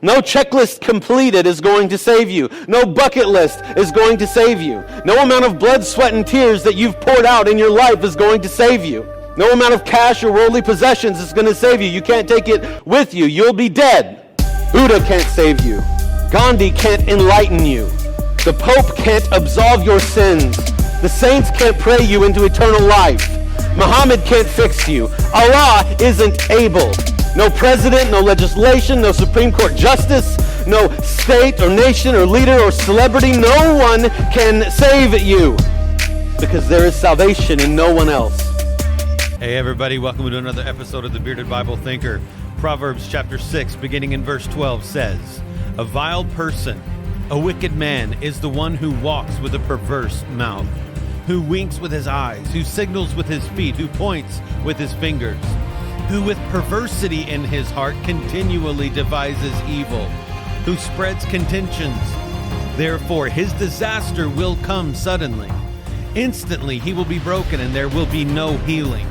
No checklist completed is going to save you. No bucket list is going to save you. No amount of blood, sweat, and tears that you've poured out in your life is going to save you. No amount of cash or worldly possessions is going to save you. You can't take it with you. You'll be dead. Buddha can't save you. Gandhi can't enlighten you. The Pope can't absolve your sins. The saints can't pray you into eternal life. Muhammad can't fix you. Allah isn't able. No president, no legislation, no Supreme Court justice, no state or nation or leader or celebrity. No one can save you because there is salvation in no one else. Hey everybody, welcome to another episode of the Bearded Bible Thinker. Proverbs chapter 6, beginning in verse 12 says, "A vile person, a wicked man, is the one who walks with a perverse mouth, who winks with his eyes, who signals with his feet, who points with his fingers, who with perversity in his heart continually devises evil, who spreads contentions. Therefore his disaster will come suddenly. Instantly he will be broken, and there will be no healing.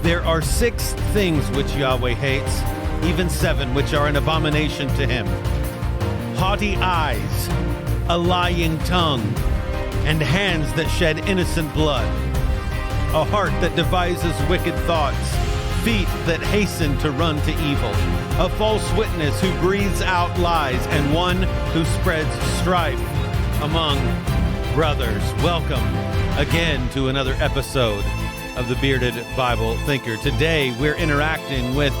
There are 6 things which Yahweh hates, even 7 which are an abomination to him: haughty eyes, a lying tongue, and hands that shed innocent blood, a heart that devises wicked thoughts, feet that hasten to run to evil, a false witness who breathes out lies, and one who spreads strife among brothers." Welcome again to another episode of the Bearded Bible Thinker. Today we're interacting with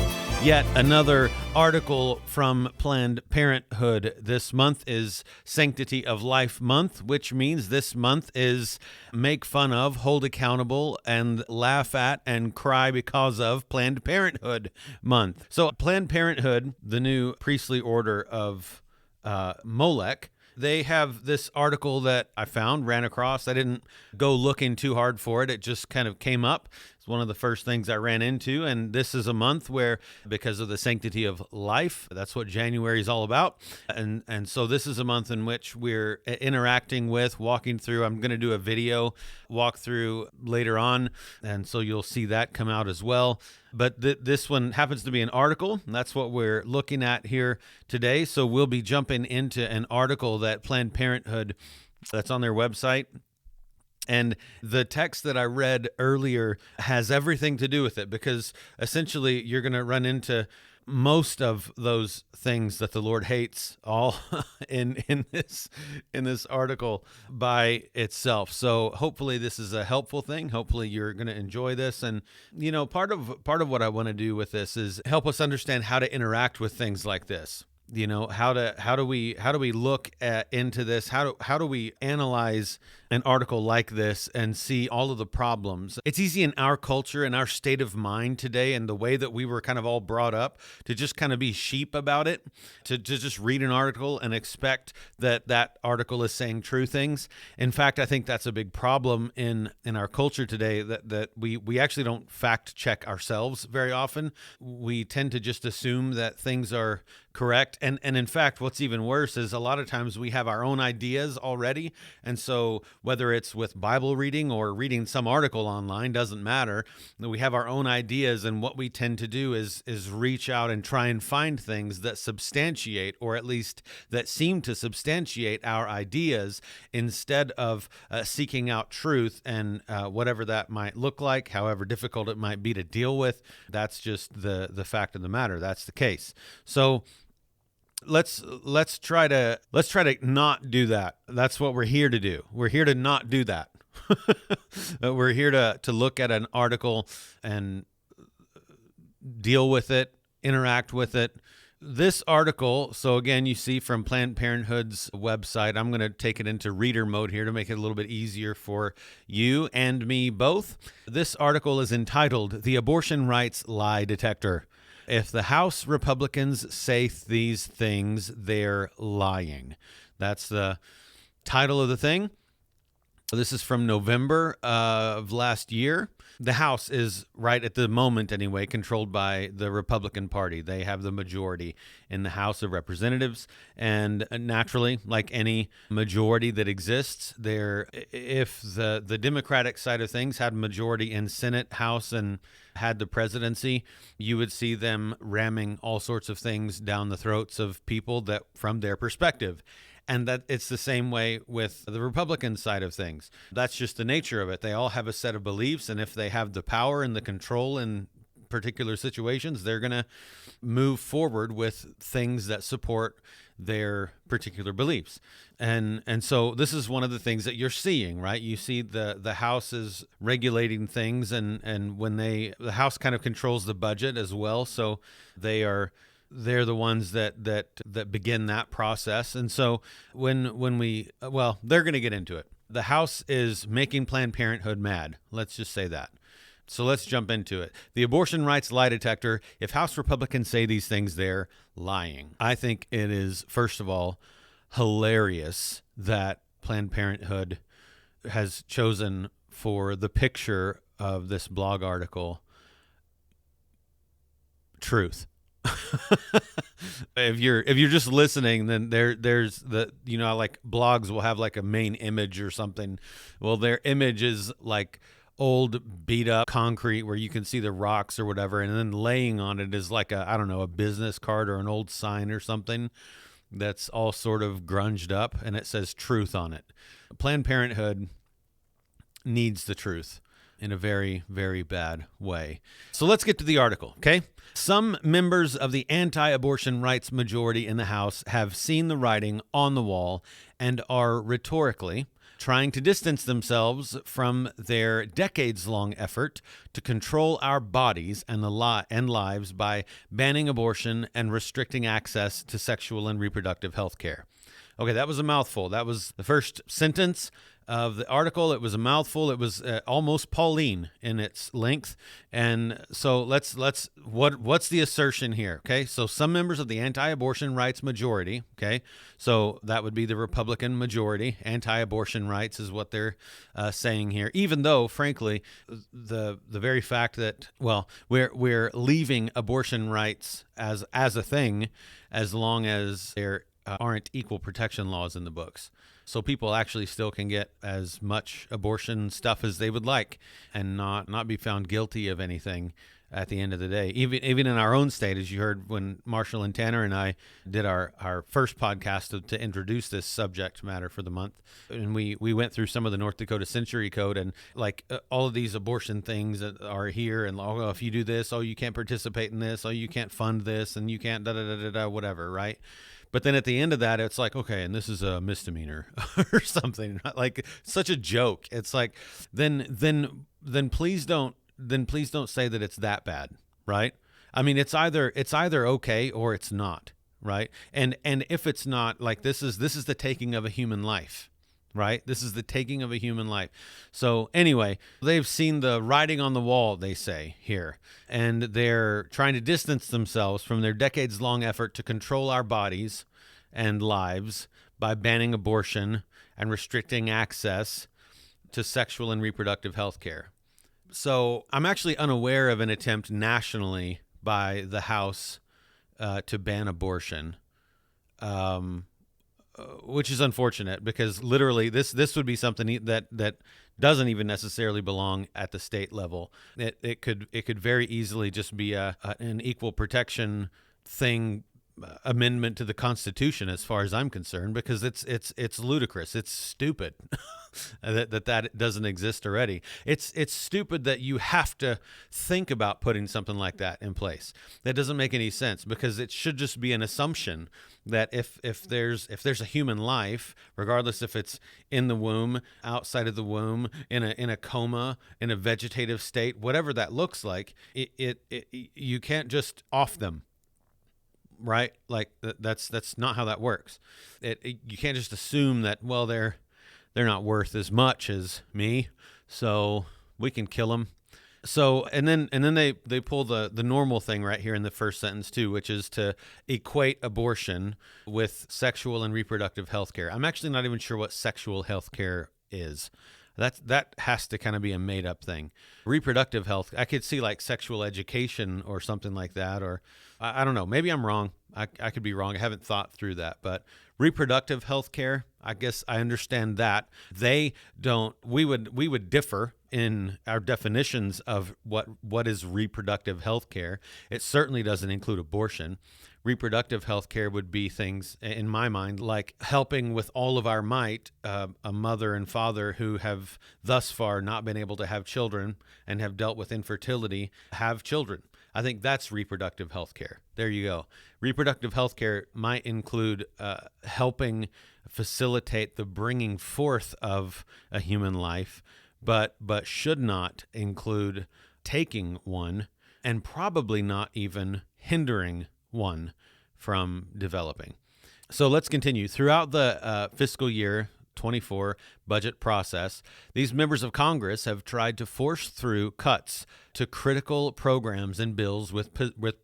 yet another article from Planned Parenthood. This month is Sanctity of Life Month, which means this month is make fun of, hold accountable, and laugh at and cry because of Planned Parenthood Month. So Planned Parenthood, the new priestly order of Molech, they have this article that I found, ran across. I didn't go looking too hard for it. It just kind of came up. It's one of the first things I ran into. And this is a month where, because of the sanctity of life, that's what January is all about. And so this is a month in which we're interacting with, walking through. I'm going to do a video walkthrough later on. And so you'll see that come out as well. But this one happens to be an article, and that's what we're looking at here today. So we'll be jumping into an article that Planned Parenthood, that's on their website. And the text that I read earlier has everything to do with it, because essentially you're going to run into most of those things that the Lord hates all in this article by itself. So hopefully this is a helpful thing. Hopefully you're going to enjoy this. And you know, part of what I want to do with this is help us understand how to interact with things like this. You know, how do we look into this? How do we analyze an article like this and see all of the problems? It's easy in our culture and our state of mind today, and the way that we were kind of all brought up, to just kind of be sheep about it, to just read an article and expect that article is saying true things. In fact, I think that's a big problem in our culture today, that we actually don't fact check ourselves very often. We tend to just assume that things are correct. And in fact, what's even worse is a lot of times we have our own ideas already. And so whether it's with Bible reading or reading some article online, doesn't matter. We have our own ideas. And what we tend to do is reach out and try and find things that substantiate, or at least that seem to substantiate our ideas, instead of seeking out truth, and whatever that might look like, however difficult it might be to deal with. That's just the fact of the matter. That's the case. So let's try to not do that. That's what we're here to do. We're here to not do that. We're here to look at an article and deal with it, interact with it. This article, so again, you see from Planned Parenthood's website, I'm going to take it into reader mode here to make it a little bit easier for you and me both. This article is entitled, "The Abortion Rights Lie Detector. If the House Republicans say these things, they're lying." That's the title of the thing. This is from November of last year. The House is, right at the moment anyway, controlled by the Republican Party. They have the majority in the House of Representatives. And naturally, like any majority that exists, if the Democratic side of things had a majority in Senate, House, and had the presidency, you would see them ramming all sorts of things down the throats of people that from their perspective. And that it's the same way with the Republican side of things. That's just the nature of it. They all have a set of beliefs, and if they have the power and the control in particular situations, they're going to move forward with things that support their particular beliefs. And so this is one of the things that you're seeing, right? You see the House is regulating things, and when the House kind of controls the budget as well, so they're the ones that begin that process. And so when they're going to get into it. The House is making Planned Parenthood mad. Let's just say that. So let's jump into it. The abortion rights lie detector. If House Republicans say these things, they're lying. I think it is, first of all, hilarious that Planned Parenthood has chosen for the picture of this blog article truth. If you're just listening, then there's like blogs will have like a main image or something. Well, their image is like old beat up concrete where you can see the rocks or whatever, and then laying on it is like a business card or an old sign or something that's all sort of grunged up, and it says truth on it. Planned Parenthood needs the truth in a very, very bad way. So let's get to the article, okay? Some members of the anti-abortion rights majority in the House have seen the writing on the wall and are rhetorically trying to distance themselves from their decades-long effort to control our bodies and lives by banning abortion and restricting access to sexual and reproductive health care. Okay, that was a mouthful. That was the first sentence of the article. It was a mouthful. It was almost Pauline in its length. And so what's the assertion here? Okay, so some members of the anti-abortion rights majority, okay, so that would be the Republican majority. Anti-abortion rights is what they're saying here, even though, frankly, the very fact that, we're leaving abortion rights as a thing as long as there aren't equal protection laws in the books. So people actually still can get as much abortion stuff as they would like and not be found guilty of anything at the end of the day. Even in our own state, as you heard when Marshall and Tanner and I did our first podcast to introduce this subject matter for the month, and we went through some of the North Dakota Century Code and all of these abortion things that are here, and if you do this, you can't participate in this, you can't fund this, and you can't whatever, right? But then at the end of that, it's like, okay, and this is a misdemeanor or something, like such a joke. It's like, then please don't say that it's that bad, right? I mean, it's either okay or it's not, right? And if it's not, like this is the taking of a human life, right? This is the taking of a human life. So anyway, they've seen the writing on the wall, they say here, and they're trying to distance themselves from their decades-long effort to control our bodies and lives by banning abortion and restricting access to sexual and reproductive health care. So I'm actually unaware of an attempt nationally by the House to ban abortion. Which is unfortunate because literally this would be something that doesn't even necessarily belong at the state level. It could very easily just be an equal protection thing, amendment to the Constitution, as far as I'm concerned, because it's ludicrous. It's stupid that doesn't exist already. It's stupid that you have to think about putting something like that in place. That doesn't make any sense, because it should just be an assumption that if there's a human life, regardless if it's in the womb, outside of the womb, in a coma, in a vegetative state, whatever that looks like, you can't just off them. Right? Like that's not how that works. You can't just assume that, they're not worth as much as me, so we can kill them. So and then they pull the normal thing right here in the first sentence too, which is to equate abortion with sexual and reproductive health care. I'm actually not even sure what sexual health care is. That has to kind of be a made up thing. Reproductive health, I could see like sexual education or something like that, or I don't know. Maybe I'm wrong. I could be wrong. I haven't thought through that, but reproductive health care, I guess I understand that. They don't. We would differ in our definitions of what is reproductive health care. It certainly doesn't include abortion. Reproductive health care would be things, in my mind, like helping with all of our might a mother and father who have thus far not been able to have children and have dealt with infertility have children. I think that's reproductive health care. There you go. Reproductive health care might include helping facilitate the bringing forth of a human life, but should not include taking one, and probably not even hindering one from developing. So let's continue. Throughout the fiscal year 24 budget process, these members of Congress have tried to force through cuts to critical programs and bills with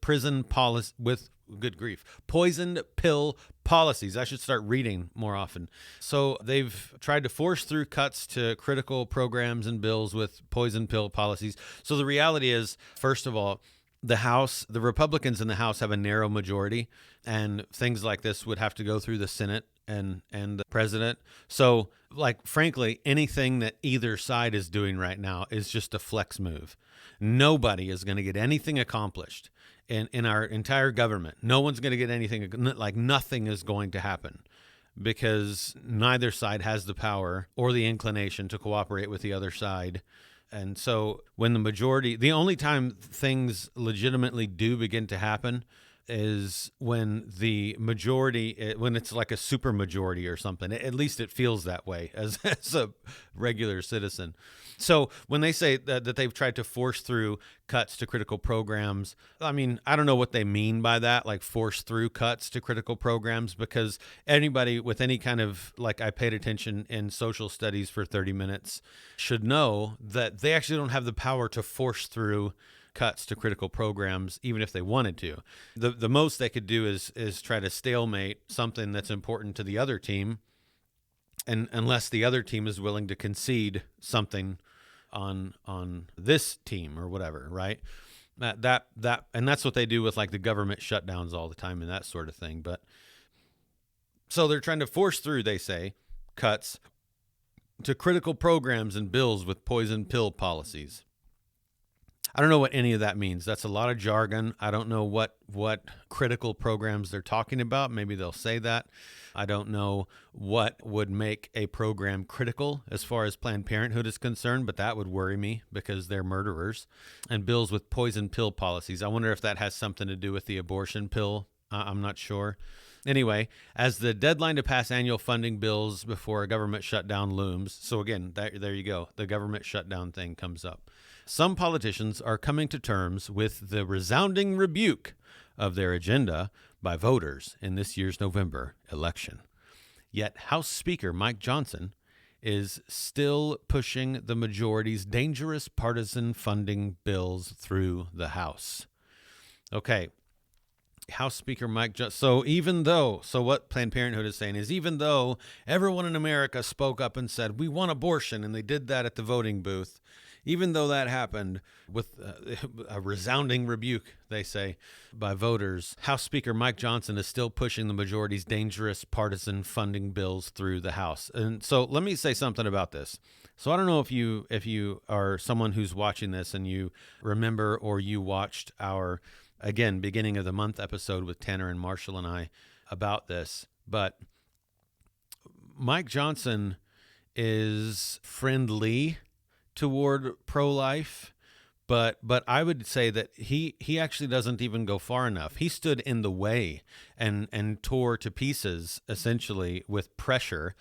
prison policy, with good grief, poisoned pill policies. I should start reading more often. So they've tried to force through cuts to critical programs and bills with poison pill policies. So the reality is, first of all, the Republicans in the House have a narrow majority, and things like this would have to go through the Senate and the president. So, like, frankly, anything that either side is doing right now is just a flex move. Nobody is going to get anything accomplished in our entire government. No one's going to get anything, like nothing is going to happen, because neither side has the power or the inclination to cooperate with the other side. And so when the only time things legitimately do begin to happen is when the majority, when it's like a super majority or something. At least it feels that way as a regular citizen. So when they say that they've tried to force through cuts to critical programs, I mean, I don't know what they mean by that, like force through cuts to critical programs, because anybody with any kind of, like, I paid attention in social studies for 30 minutes should know that they actually don't have the power to force through cuts to critical programs, even if they wanted to. The most they could do is try to stalemate something that's important to the other team, and unless the other team is willing to concede something on this team or whatever, right? That and that's what they do with, like, the government shutdowns all the time and that sort of thing. But so they're trying to force through, they say, cuts to critical programs and bills with poison pill policies. I don't know what any of that means. That's a lot of jargon. I don't know what critical programs they're talking about. Maybe they'll say that. I don't know what would make a program critical as far as Planned Parenthood is concerned, but that would worry me because they're murderers. And bills with poison pill policies. I wonder if that has something to do with the abortion pill. I'm not sure. Anyway, as the deadline to pass annual funding bills before a government shutdown looms, so again, there you go, the government shutdown thing comes up. Some politicians are coming to terms with the resounding rebuke of their agenda by voters in this year's November election. Yet House Speaker Mike Johnson is still pushing the majority's dangerous partisan funding bills through the House. Okay. House Speaker Mike Johnson. So what Planned Parenthood is saying is, even though everyone in America spoke up and said, we want abortion, and they did that at the voting booth, even though that happened with a resounding rebuke, they say, by voters, House Speaker Mike Johnson is still pushing the majority's dangerous partisan funding bills through the House. And so let me say something about this. So I don't know if you are someone who's watching this and you remember, or you watched our, again, beginning of the month episode with Tanner and Marshall and I about this, but Mike Johnson is friendly toward pro-life, but I would say that he actually doesn't even go far enough. He stood in the way and tore to pieces, essentially, with pressure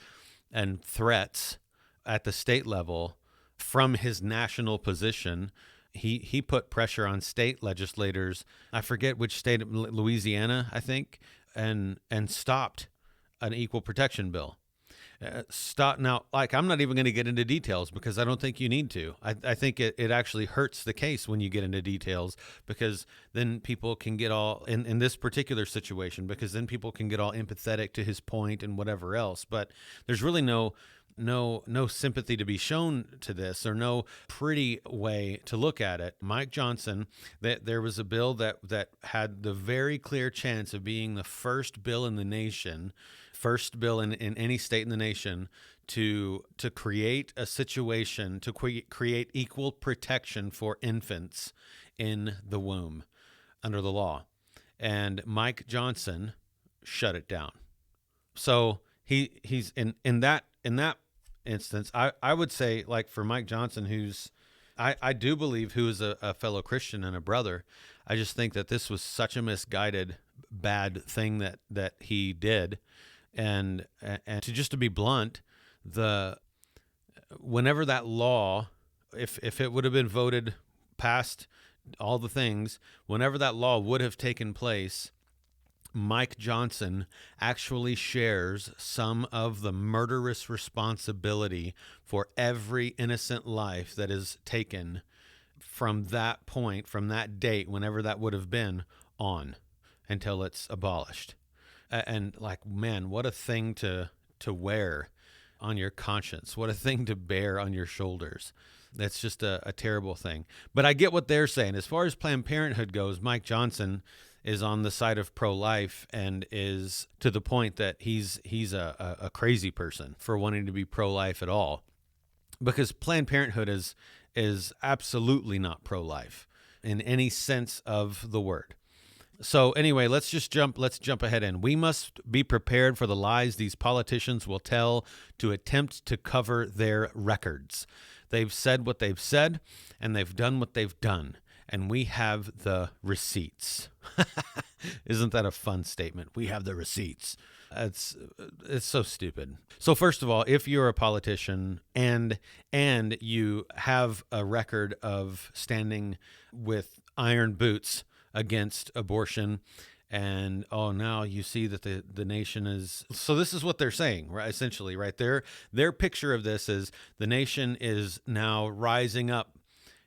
and threats at the state level from his national position. He put pressure on state legislators, I forget which state, Louisiana, I think, and stopped an equal protection bill. Stop now. Like, I'm not even going to get into details because I don't think you need to. I think it actually hurts the case when you get into details, because then people can get all in this particular situation, because then people can get all empathetic to his point and whatever else. But there's really no sympathy to be shown to this, or no pretty way to look at it. Mike Johnson, that there was a bill that had the very clear chance of being the first bill in the nation, first bill in any state in the nation to create a situation to create equal protection for infants in the womb under the law. And Mike Johnson shut it down. So he's in that instance, I would say, like, for Mike Johnson, who's I do believe who is a fellow Christian and a brother, I just think that this was such a misguided, bad thing that he did. And to be blunt, whenever that law, if it would have been voted past all the things, whenever that law would have taken place, Mike Johnson actually shares some of the murderous responsibility for every innocent life that is taken from that point, from that date, whenever that would have been, on until it's abolished. And like, man, what a thing to wear on your conscience. What a thing to bear on your shoulders. That's just a terrible thing. But I get what they're saying. As far as Planned Parenthood goes, Mike Johnson is on the side of pro-life, and is to the point that he's a crazy person for wanting to be pro-life at all, because Planned Parenthood is absolutely not pro-life in any sense of the word. So anyway, let's jump ahead. And we must be prepared for the lies these politicians will tell to attempt to cover their records. They've said what they've said, and they've done what they've done, and we have the receipts. Isn't that a fun statement? We have the receipts. It's so stupid. So first of all, if you're a politician and you have a record of standing with iron boots against abortion, and now you see that the nation is, so this is what they're saying, right? Essentially, right? Their picture of this is the nation is now rising up,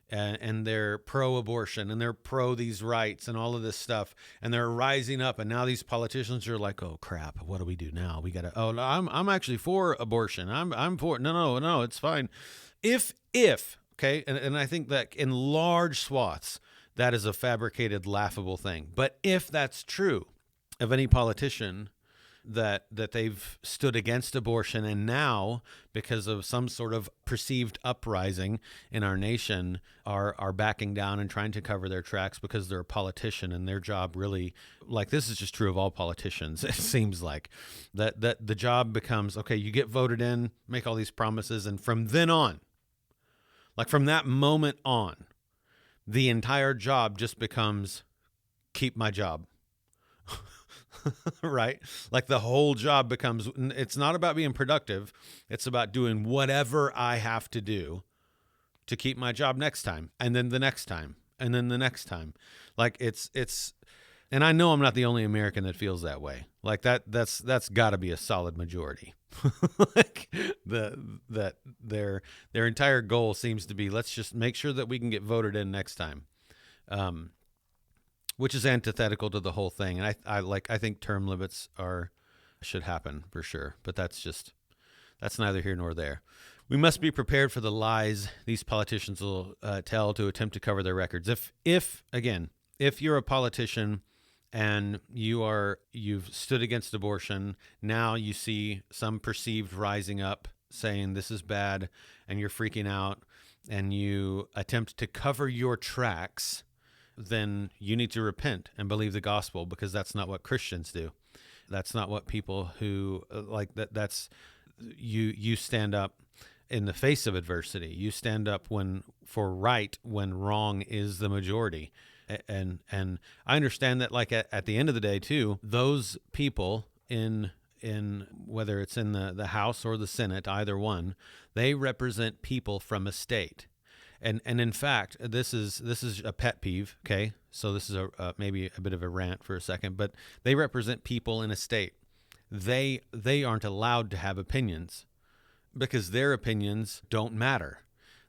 and they're pro-abortion, and they're pro these rights and all of this stuff, and they're rising up, and now these politicians are like, oh crap, what do we do now? We gotta, I'm actually for abortion. I'm for, no, it's fine. If okay, and I think that in large swaths, that is a fabricated, laughable thing. But if that's true of any politician, that they've stood against abortion, and now, because of some sort of perceived uprising in our nation, are backing down and trying to cover their tracks because they're a politician, and their job really, like, this is just true of all politicians, it seems like, that the job becomes, okay, you get voted in, make all these promises, and from then on, like from that moment on, the entire job just becomes keep my job. Right? Like the whole job becomes, it's not about being productive. It's about doing whatever I have to do to keep my job next time, and then the next time, and then the next time. Like it's, and I know I'm not the only American that feels that way. Like that's gotta be a solid majority. Like that their entire goal seems to be, let's just make sure that we can get voted in next time. Which is antithetical to the whole thing. And I think term limits should happen for sure, but that's neither here nor there. We must be prepared for the lies these politicians will tell to attempt to cover their records. If you're a politician and you've stood against abortion, now you see some perceived rising up saying this is bad, and you're freaking out, and you attempt to cover your tracks, then you need to repent and believe the gospel, because that's not what Christians do. That's not what people who like that. That's you stand up in the face of adversity. You stand up for right when wrong is the majority. And I understand that, like, at the end of the day too, those people in whether it's in the House or the Senate, either one, they represent people from a state. And in fact, this is a pet peeve. Okay, so this is maybe a bit of a rant for a second, but they represent people in a state. they aren't allowed to have opinions because their opinions don't matter.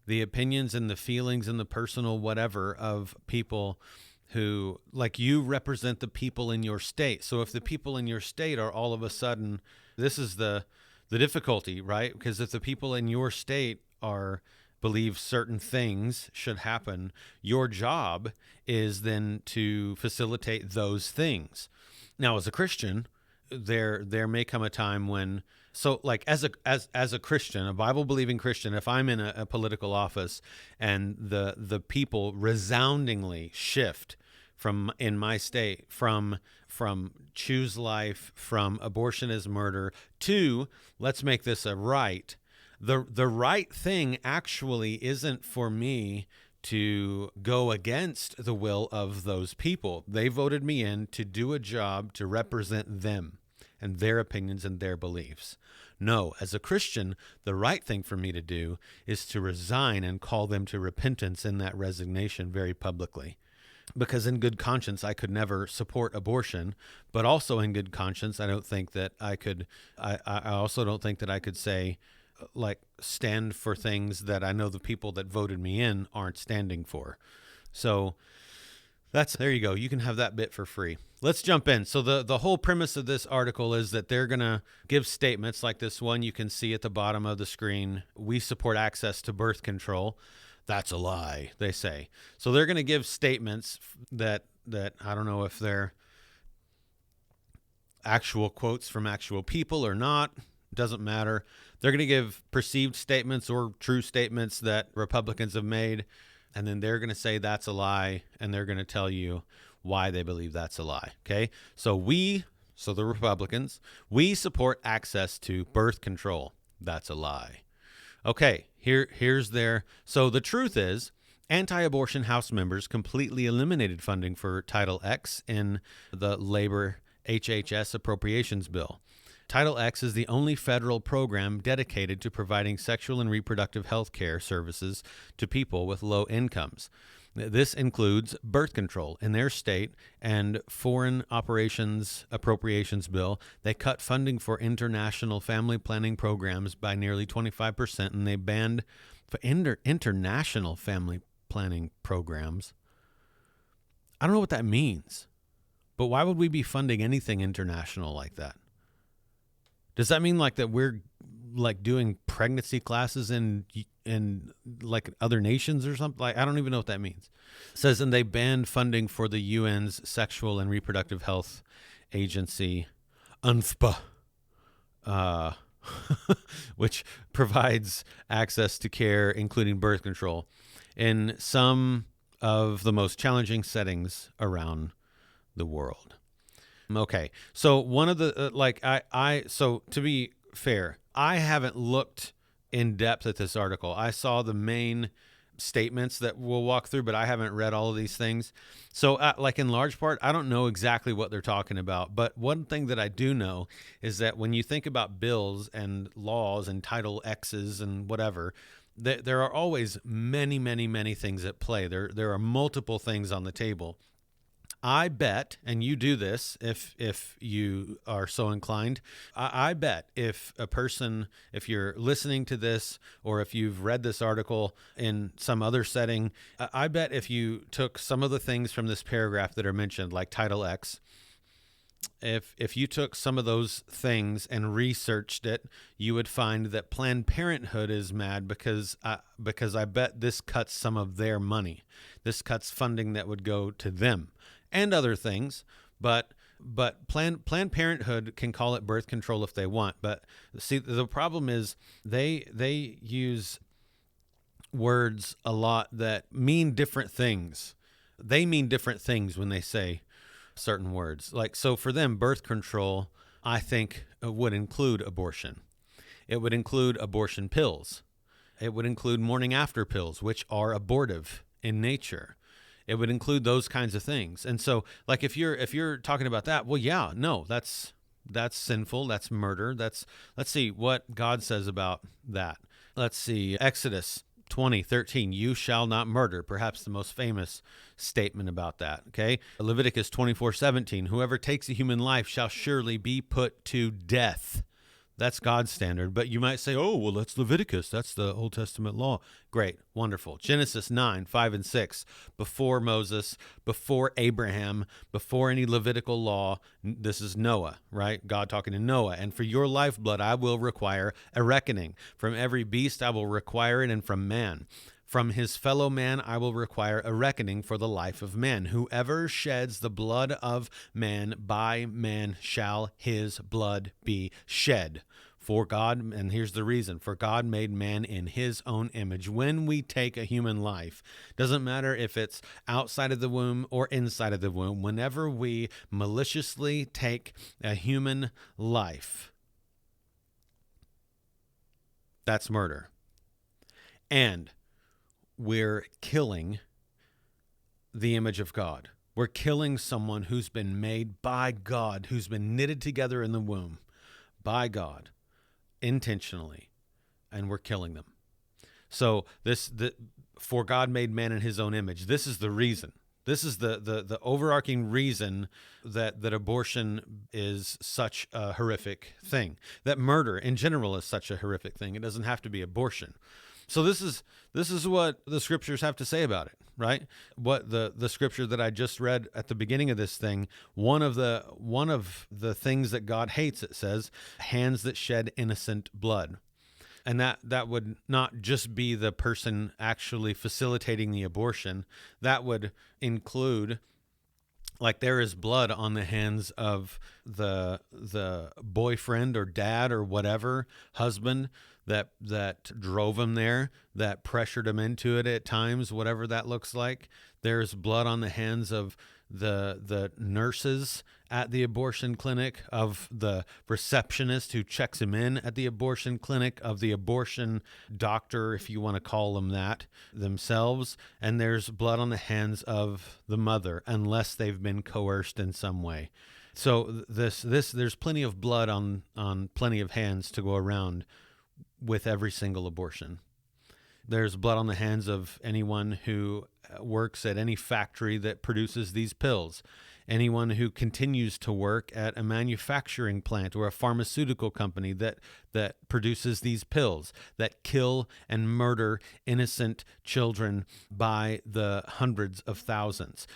The opinions and the feelings and the personal whatever of people who, like, you represent the people in your state. So if the people in your state are all of a sudden, this is the difficulty, right? Because if the people in your state believe certain things should happen, your job is then to facilitate those things. Now, as a Christian, there may come a time when, so like as a Christian, a Bible believing Christian, if I'm in a political office and the people resoundingly shift from in my state from choose life, from abortion is murder, to let's make this a right. The right thing actually isn't for me to go against the will of those people. They voted me in to do a job to represent them and their opinions and their beliefs. No, as a Christian, the right thing for me to do is to resign and call them to repentance in that resignation very publicly. Because in good conscience, I could never support abortion, but also in good conscience, I don't think that I could, I also don't think that I could say, like, stand for things that I know the people that voted me in aren't standing for. So there you go. You can have that bit for free. Let's jump in. So the whole premise of this article is that they're going to give statements like this one you can see at the bottom of the screen. We support access to birth control. That's a lie, they say. So they're going to give statements that I don't know if they're actual quotes from actual people or not. Doesn't matter. They're going to give perceived statements or true statements that Republicans have made, and then they're going to say that's a lie, and they're going to tell you why they believe that's a lie. Okay? So the Republicans, we support access to birth control. That's a lie. Okay, here's so the truth is, anti-abortion House members completely eliminated funding for Title X in the Labor HHS appropriations bill. Title X is the only federal program dedicated to providing sexual and reproductive health care services to people with low incomes. This includes birth control in their state and foreign operations appropriations bill. They cut funding for international family planning programs by nearly 25%, and they banned for international family planning programs. I don't know what that means, but why would we be funding anything international like that? Does that mean like that we're like doing pregnancy classes in like other nations or something? Like, I don't even know what that means. It says, and they banned funding for the UN's Sexual and Reproductive Health Agency, UNFPA, which provides access to care, including birth control, in some of the most challenging settings around the world. Okay, so one of the so to be fair, I haven't looked in depth at this article. I saw the main statements that we'll walk through, but I haven't read all of these things. So like in large part, I don't know exactly what they're talking about. But one thing that I do know is that when you think about bills and laws and Title X's and whatever, there are always many, many, many things at play. There are multiple things on the table. I bet, and you do this if you are so inclined, I bet if you're listening to this or if you've read this article in some other setting, I bet if you took some of the things from this paragraph that are mentioned, like Title X, if you took some of those things and researched it, you would find that Planned Parenthood is mad because I bet this cuts some of their money. This cuts funding that would go to them and other things, but Planned Parenthood can call it birth control if they want. But see, the problem is they use words a lot that mean different things. They mean different things when they say certain words. Like, so for them, birth control, I think, would include abortion. It would include abortion pills. It would include morning after pills, which are abortive in nature. It would include those kinds of things. And so, like, if you're talking about that, well, yeah, no, that's sinful. That's murder. Let's see what God says about that. Let's see, Exodus 20:13, you shall not murder, perhaps the most famous statement about that, okay? Leviticus 24:17, whoever takes a human life shall surely be put to death. That's God's standard. But you might say, oh, well, that's Leviticus. That's the Old Testament law. Great. Wonderful. Genesis 9:5 and 6, before Moses, before Abraham, before any Levitical law. This is Noah, right? God talking to Noah. And for your lifeblood, I will require a reckoning. From every beast, I will require it, and from man. From his fellow man, I will require a reckoning for the life of man. Whoever sheds the blood of man, by man shall his blood be shed. For God, and here's the reason, for God made man in his own image. When we take a human life, doesn't matter if it's outside of the womb or inside of the womb, whenever we maliciously take a human life, that's murder. And we're killing the image of God. We're killing someone who's been made by God, who's been knitted together in the womb by God intentionally, and we're killing them. So for God made man in his own image. This is the reason. This is the overarching reason that abortion is such a horrific thing, that murder in general is such a horrific thing. It doesn't have to be abortion. So this is what the scriptures have to say about it, right? What the scripture that I just read at the beginning of this thing, one of the things that God hates, it says, hands that shed innocent blood. And that would not just be the person actually facilitating the abortion. That would include, like, there is blood on the hands of the boyfriend or dad or whatever, husband, that drove him there, that pressured him into it at times, whatever that looks like. There's blood on the hands of the nurses at the abortion clinic, of the receptionist who checks him in at the abortion clinic, of the abortion doctor, if you want to call them that, themselves. And there's blood on the hands of the mother, unless they've been coerced in some way. So there's plenty of blood on plenty of hands to go around with every single abortion. There's blood on the hands of anyone who works at any factory that produces these pills, anyone who continues to work at a manufacturing plant or a pharmaceutical company that produces these pills that kill and murder innocent children by the hundreds of thousands.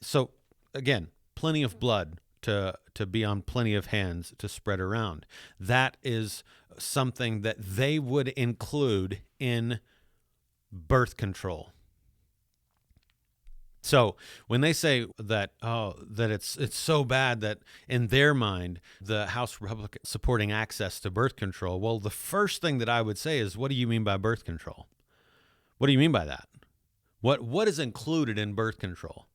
So again, plenty of blood to be on plenty of hands to spread around. That is something that they would include in birth control. So when they say that it's so bad that in their mind the House Republicans supporting access to birth control, well, the first thing that I would say is, what do you mean by birth control? What do you mean by that? What is included in birth control?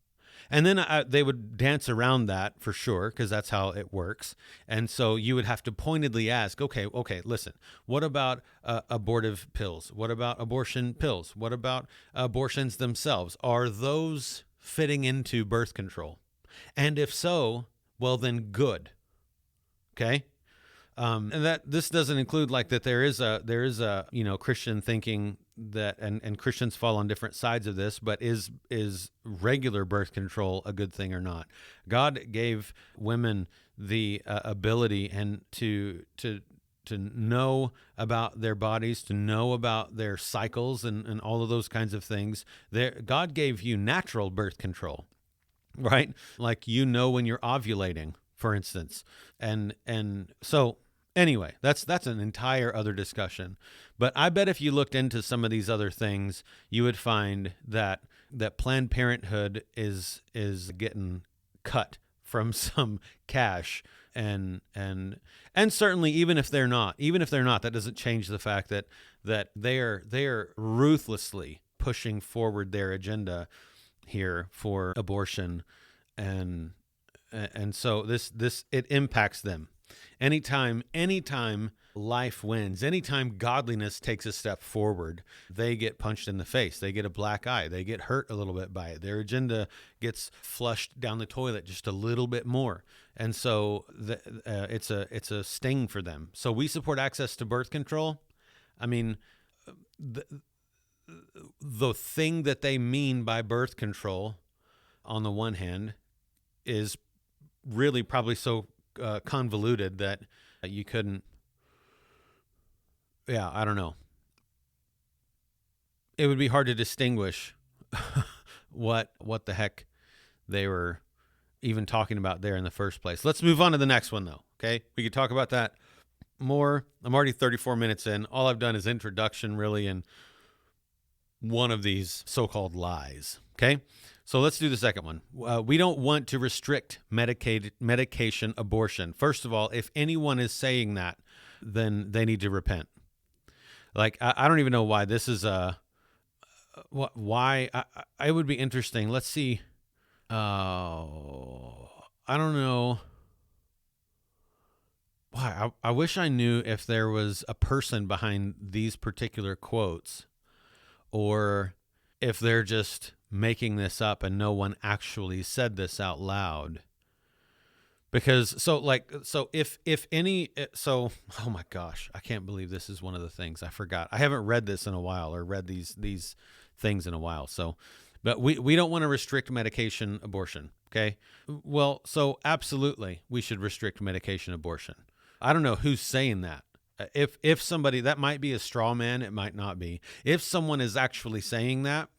And then they would dance around that for sure, because that's how it works. And so you would have to pointedly ask, okay, listen, what about abortive pills? What about abortion pills? What about abortions themselves? Are those fitting into birth control? And if so, well, then good. Okay? And that this doesn't include like that there is a Christian thinking that and Christians fall on different sides of this, but is regular birth control a good thing or not? God gave women the ability and to know about their bodies, to know about their cycles and all of those kinds of things. God gave you natural birth control, right? Like, when you're ovulating, for instance. And so anyway, that's an entire other discussion. But I bet if you looked into some of these other things, you would find that Planned Parenthood is getting cut from some cash, and certainly even if they're not, that doesn't change the fact that they are ruthlessly pushing forward their agenda here for abortion, and so this it impacts them. Anytime life wins, anytime godliness takes a step forward, they get punched in the face. They get a black eye. They get hurt a little bit by it. Their agenda gets flushed down the toilet just a little bit more. And so it's a sting for them. So we support access to birth control. I mean, the thing that they mean by birth control, on the one hand, is really probably so convoluted that you couldn't. Yeah, I don't know. It would be hard to distinguish what the heck they were even talking about there in the first place. Let's move on to the next one, though. Okay, we could talk about that more. I'm already 34 minutes in. All I've done is introduction, really, and one of these so-called lies. Okay, so let's do the second one. We don't want to restrict medication abortion. First of all, if anyone is saying that, then they need to repent. Like, I don't even know why this is why. It would be interesting. Let's see. I don't know. Why? I wish I knew if there was a person behind these particular quotes, or if they're just making this up and no one actually said this out loud. Because oh my gosh, I can't believe this is one of the things I forgot. I haven't read this in a while, or read these things in a while. So, but we don't want to restrict medication abortion. Okay. Well, so absolutely we should restrict medication abortion. I don't know who's saying that. If somebody, that might be a straw man, it might not be. If someone is actually saying that,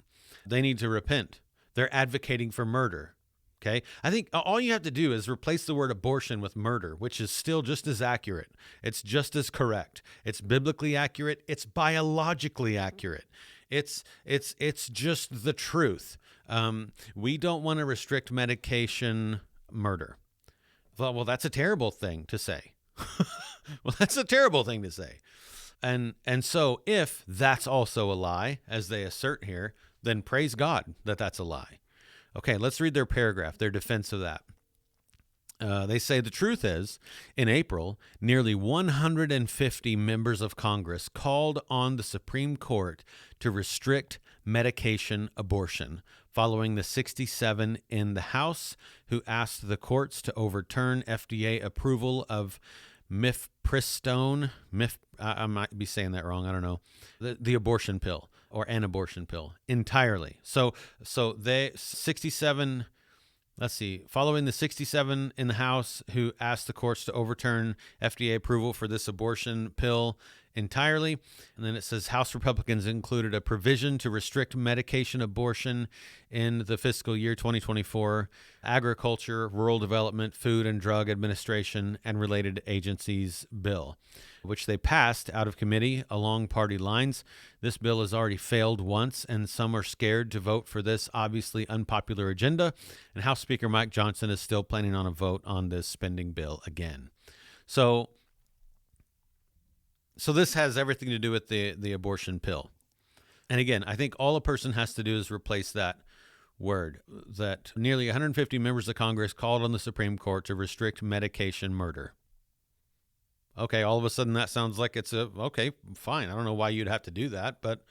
they need to repent. They're advocating for murder. Okay. I think all you have to do is replace the word abortion with murder, which is still just as accurate. It's just as correct. It's biblically accurate. It's biologically accurate. It's just the truth. We don't want to restrict medication murder. Well, that's a terrible thing to say. Well, that's a terrible thing to say. And so if that's also a lie, as they assert here, then praise God that that's a lie. Okay, let's read their paragraph, their defense of that. They say the truth is, in April, nearly 150 members of Congress called on the Supreme Court to restrict medication abortion, following the 67 in the House who asked the courts to overturn FDA approval of mifepristone. I might be saying that wrong. I don't know. The abortion pill, or an abortion pill, entirely. So they 67. Let's see. Following the 67 in the House who asked the courts to overturn FDA approval for this abortion pill entirely. And then it says House Republicans included a provision to restrict medication abortion in the fiscal year 2024 Agriculture, Rural Development, Food and Drug Administration, and related agencies bill, which they passed out of committee along party lines. This bill has already failed once, and some are scared to vote for this obviously unpopular agenda. And House Speaker Mike Johnson is still planning on a vote on this spending bill again. So this has everything to do with the abortion pill. And again, I think all a person has to do is replace that word, that nearly 150 members of Congress called on the Supreme Court to restrict medication murder. Okay, all of a sudden that sounds like it's okay, fine. I don't know why you'd have to do that, but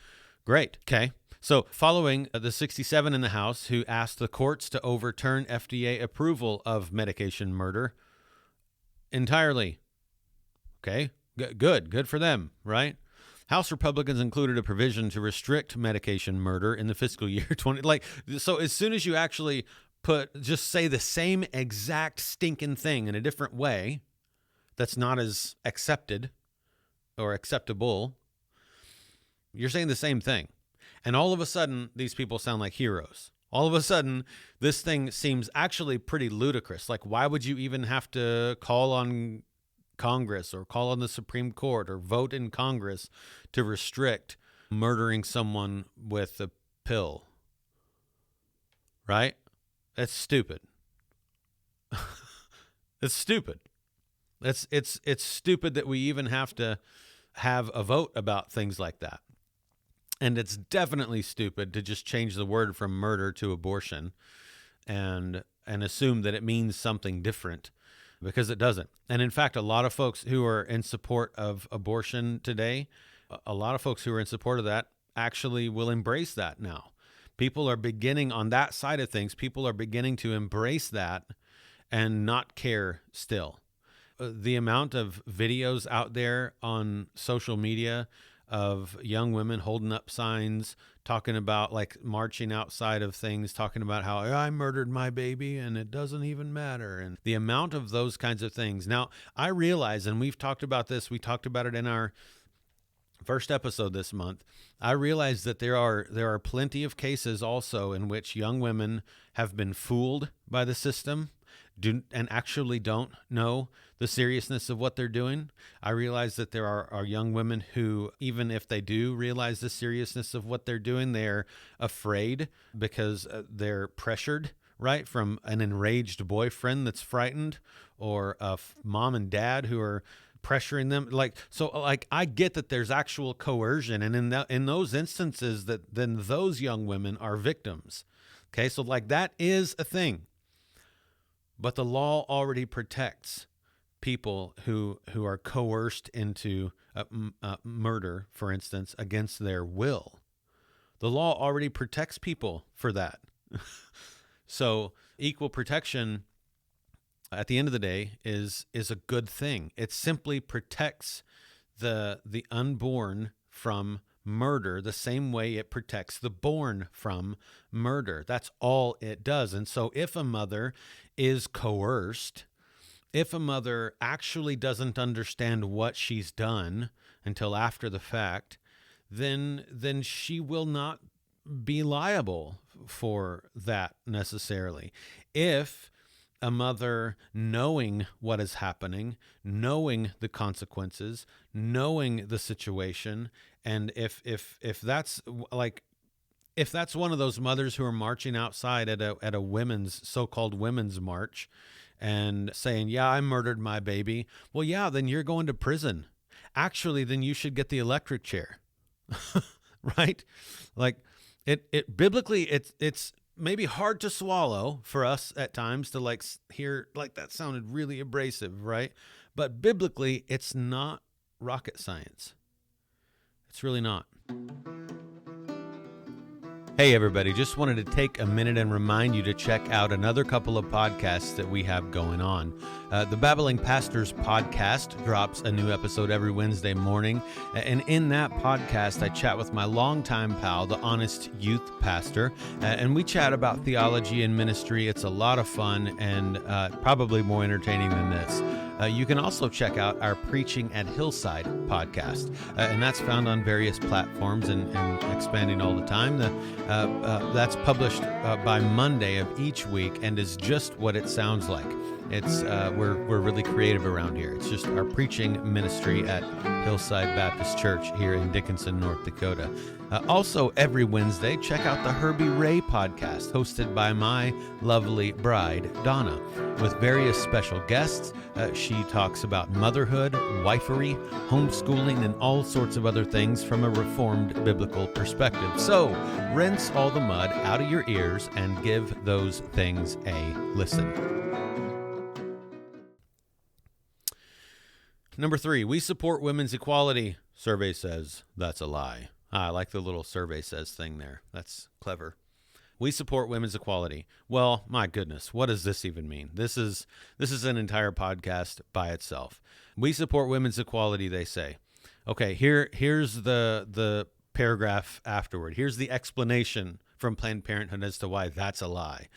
great. Okay. So following the 67 in the House who asked the courts to overturn FDA approval of medication murder entirely. Okay. Good for them, right? House Republicans included a provision to restrict medication murder in the fiscal year 20. So as soon as you actually just say the same exact stinking thing in a different way, that's not as accepted or acceptable, you're saying the same thing. And all of a sudden, these people sound like heroes. All of a sudden, this thing seems actually pretty ludicrous. Like, why would you even have to call on Congress or call on the Supreme Court or vote in Congress to restrict murdering someone with a pill? Right? That's stupid. It's stupid. It's stupid that we even have to have a vote about things like that. And it's definitely stupid to just change the word from murder to abortion and assume that it means something different, because it doesn't. And in fact, a lot of folks who are in support of abortion today, a lot of folks who are in support of that actually will embrace that now. People are beginning on that side of things. People are beginning to embrace that and not care still. The amount of videos out there on social media of young women holding up signs, talking about like marching outside of things, talking about how I murdered my baby and it doesn't even matter. And the amount of those kinds of things. Now, I realize, and we've talked about this, we talked about it in our first episode this month. I realize that there are plenty of cases also in which young women have been fooled by the system and actually don't know the seriousness of what they're doing. I realize that there are young women who, even if they do realize the seriousness of what they're doing, they're afraid because they're pressured, right, from an enraged boyfriend that's frightened, or mom and dad who are pressuring them. I get that there's actual coercion, and in those instances then those young women are victims. Okay, so that is a thing. But the law already protects people who are coerced into murder, for instance, against their will. The law already protects people for that. So equal protection, at the end of the day, is a good thing. It simply protects the unborn from murder the same way it protects the born from murder. That's all it does. And so if a mother is coerced, if a mother actually doesn't understand what she's done until after the fact, then she will not be liable for that necessarily. If a mother, knowing what is happening, knowing the consequences, knowing the situation, and if that's if that's one of those mothers who are marching outside at a so-called women's march and saying, "Yeah, I murdered my baby," well, yeah, then you're going to prison. Actually, then you should get the electric chair, right? It biblically, it's maybe hard to swallow for us at times to hear that sounded really abrasive, right? But biblically, it's not rocket science. It's really not. Hey everybody, just wanted to take a minute and remind you to check out another couple of podcasts that we have going on. The Babbling Pastors podcast drops a new episode every Wednesday morning, and in that podcast I chat with my longtime pal, the Honest Youth Pastor, and we chat about theology and ministry. It's a lot of fun and probably more entertaining than this. You can also check out our Preaching at Hillside podcast, and that's found on various platforms and expanding all the time. That's published by Monday of each week and is just what it sounds like. It's we're really creative around here. It's just our preaching ministry at Hillside Baptist Church here in Dickinson, North Dakota. Also, every Wednesday, check out the Herbie Ray podcast, hosted by my lovely bride, Donna. With various special guests, she talks about motherhood, wifery, homeschooling, and all sorts of other things from a reformed biblical perspective. So, rinse all the mud out of your ears and give those things a listen. Number 3, we support women's equality. Survey says that's a lie. I like the little survey says thing there. That's clever. We support women's equality. Well, my goodness, what does this even mean? This is an entire podcast by itself. We support women's equality, they say. Okay, here's the paragraph afterward. Here's the explanation from Planned Parenthood as to why that's a lie.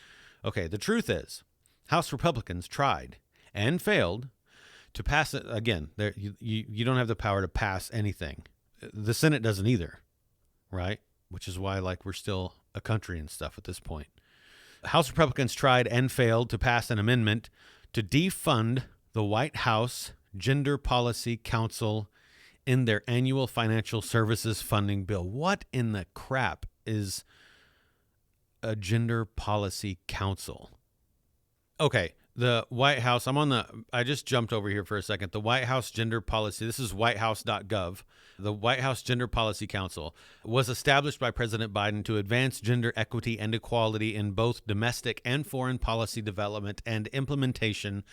Okay, the truth is, House Republicans tried and failed to pass it. Again, you don't have the power to pass anything. The Senate doesn't either, right? Which is why we're still a country and stuff at this point. House Republicans tried and failed to pass an amendment to defund the White House Gender Policy Council in their annual financial services funding bill. What in the crap is a Gender Policy Council? Okay, the White House, I just jumped over here for a second. The White House Gender Policy, this is whitehouse.gov. The White House Gender Policy Council was established by President Biden to advance gender equity and equality in both domestic and foreign policy development and implementation.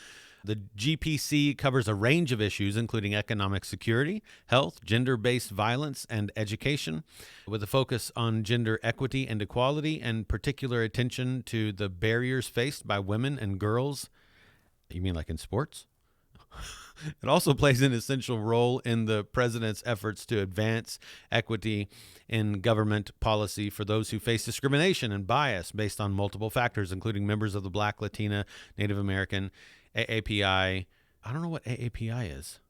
The GPC covers a range of issues, including economic security, health, gender-based violence, and education, with a focus on gender equity and equality and particular attention to the barriers faced by women and girls. You mean like in sports? It also plays an essential role in the president's efforts to advance equity in government policy for those who face discrimination and bias based on multiple factors, including members of the Black, Latina, Native American, AAPI. I don't know what AAPI is.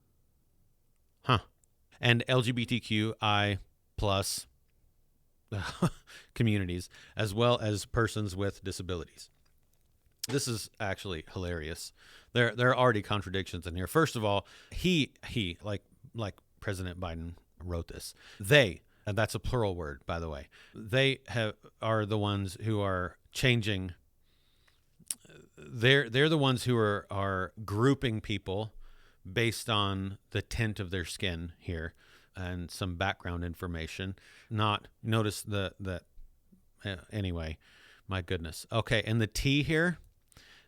And LGBTQI plus communities, as well as persons with disabilities. This is actually hilarious. There are already contradictions in here. First of all, he like President Biden wrote this. They, and that's a plural word, by the way. They are the ones who are changing. They're the ones who are grouping people based on the tint of their skin here and some background information. Not notice anyway. My goodness. Okay, and the T here.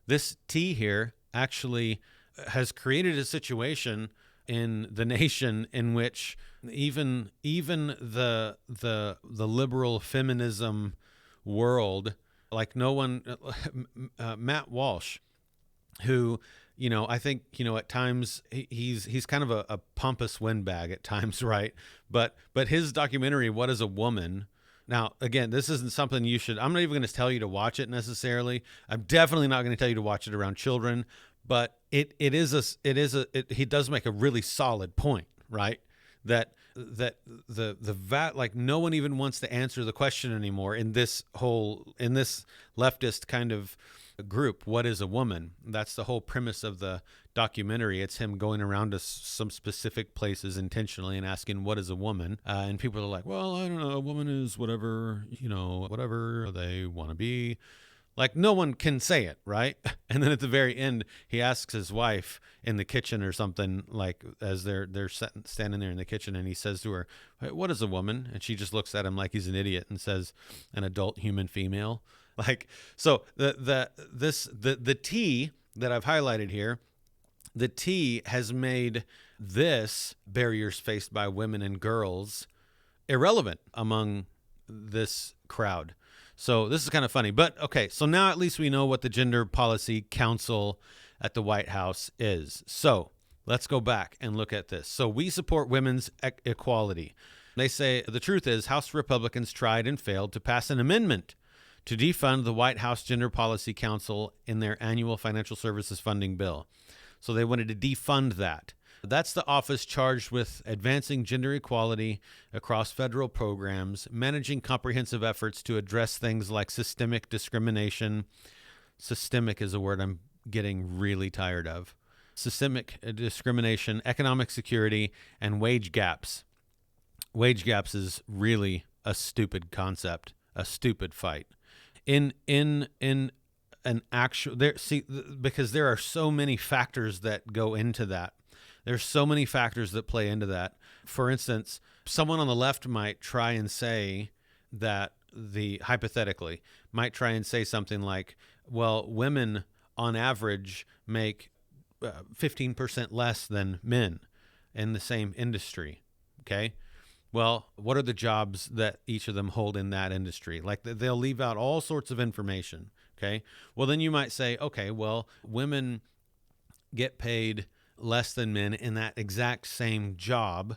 This T here actually has created a situation in the nation in which even the liberal feminism world, like no one, Matt Walsh, who, I think, at times he's kind of a pompous windbag at times, right? But his documentary, What is a Woman? Now, again, this isn't something I'm not even going to tell you to watch it necessarily. I'm definitely not going to tell you to watch it around children, but he does make a really solid point, right? That like no one even wants to answer the question anymore in this leftist kind of group. What is a woman? That's the whole premise of the documentary. It's him going around to some specific places intentionally and asking, what is a woman? And people are like, well, I don't know. A woman is whatever, whatever they want to be. Like no one can say it, right? And then at the very end, he asks his wife in the kitchen or something, like as they're standing there in the kitchen, and he says to her, hey, what is a woman? And she just looks at him like he's an idiot and says, an adult human female. Like, so the T that I've highlighted here, the T has made this barriers faced by women and girls irrelevant among this crowd. So this is kind of funny, but okay. So now at least we know what the Gender Policy Council at the White House is. So let's go back and look at this. So we support women's equality. They say the truth is House Republicans tried and failed to pass an amendment to defund the White House Gender Policy Council in their annual financial services funding bill. So they wanted to defund that. That's the office charged with advancing gender equality across federal programs, managing comprehensive efforts to address things like systemic discrimination. Systemic is a word I'm getting really tired of. Systemic discrimination, economic security, and wage gaps. Wage gaps is really a stupid concept, a stupid fight. In an actual because there are so many factors that go into that. There's so many factors that play into that. For instance, someone on the left might try and say that hypothetically might try and say something like, well, women on average make 15% less than men in the same industry. Okay. Well, what are the jobs that each of them hold in that industry? Like they'll leave out all sorts of information. Okay. Well, then you might say, okay, well, women get paid less than men in that exact same job